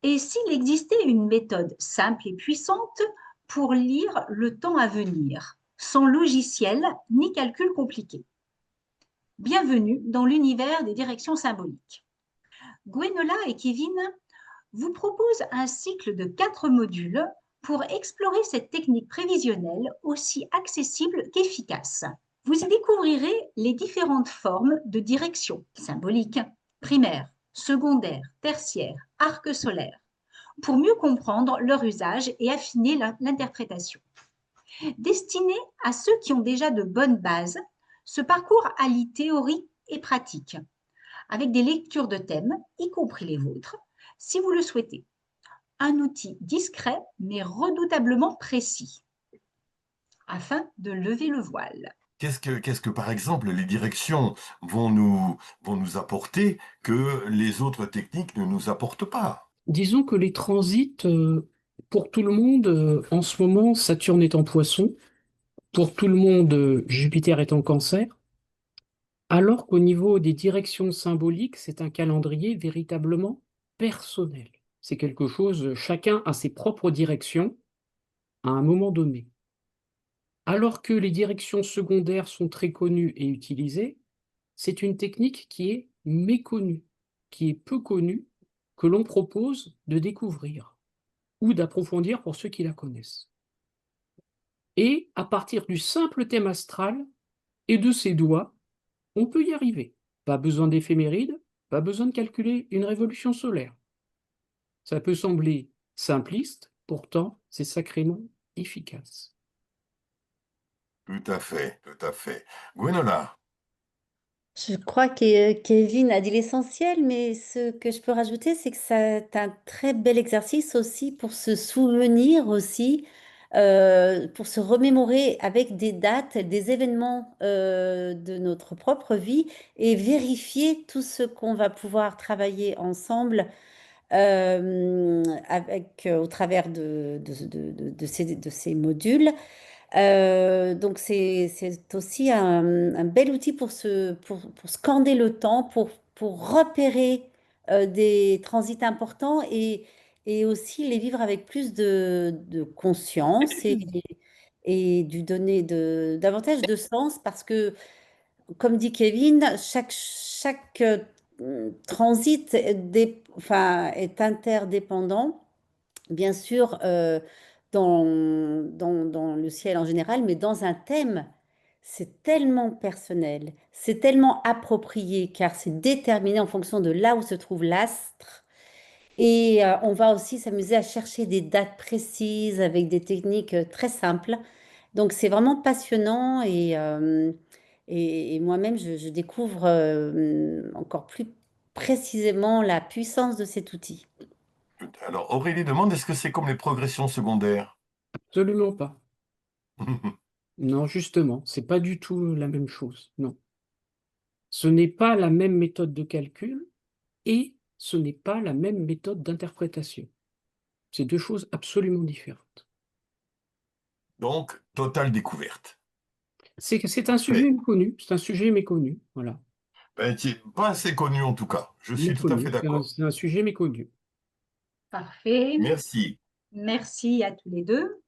Et s'il existait une méthode simple et puissante pour lire le temps à venir, sans logiciel ni calcul compliqué? Bienvenue dans l'univers des directions symboliques. Gwenola et Kevin vous proposent un cycle de 4 modules pour explorer cette technique prévisionnelle aussi accessible qu'efficace. Vous y découvrirez les différentes formes de direction symbolique, primaire, secondaire, tertiaire, arc solaire, pour mieux comprendre leur usage et affiner l'interprétation. Destiné à ceux qui ont déjà de bonnes bases, ce parcours allie théorie et pratique, avec des lectures de thèmes, y compris les vôtres, si vous le souhaitez. Un outil discret mais redoutablement précis, afin de lever le voile. Qu'est-ce que, par exemple, les directions vont nous apporter que les autres techniques ne nous apportent pas? Disons que les transits, pour tout le monde, en ce moment, Saturne est en Poisson, pour tout le monde, Jupiter est en Cancer, alors qu'au niveau des directions symboliques, c'est un calendrier véritablement personnel. C'est quelque chose, chacun a ses propres directions à un moment donné. Alors que les directions secondaires sont très connues et utilisées, c'est une technique qui est méconnue, qui est peu connue, que l'on propose de découvrir ou d'approfondir pour ceux qui la connaissent. Et à partir du simple thème astral et de ses doigts, on peut y arriver. Pas besoin d'éphéméride, pas besoin de calculer une révolution solaire. Ça peut sembler simpliste, pourtant c'est sacrément efficace. Tout à fait, tout à fait. Gwenola, Je crois que Kevin a dit l'essentiel, mais ce que je peux rajouter, c'est que c'est un très bel exercice aussi pour se souvenir aussi, pour se remémorer avec des dates, des événements de notre propre vie et vérifier tout ce qu'on va pouvoir travailler ensemble au travers de ces modules. Donc c'est aussi un bel outil pour scander le temps, pour repérer des transits importants et aussi les vivre avec plus de conscience et lui donner davantage de sens parce que, comme dit Kevin, chaque transit enfin, est interdépendant bien sûr, dans le ciel en général, mais dans un thème, c'est tellement personnel, c'est tellement approprié, car c'est déterminé en fonction de là où se trouve l'astre. Et on va aussi s'amuser à chercher des dates précises avec des techniques très simples. Donc c'est vraiment passionnant et moi-même, je découvre encore plus précisément la puissance de cet outil. alors Aurélie demande, est-ce que c'est comme les progressions secondaires? Absolument pas. Non, justement, c'est pas du tout la même chose. Non. Ce n'est pas la même méthode de calcul et ce n'est pas la même méthode d'interprétation. C'est deux choses absolument différentes. Donc, totale découverte. C'est un sujet Fait. méconnu, c'est un sujet méconnu, voilà. Ben, pas assez connu en tout cas. Je suis tout à fait Méconnu, d'accord. c'est un sujet méconnu. Parfait. Merci. Merci à tous les deux.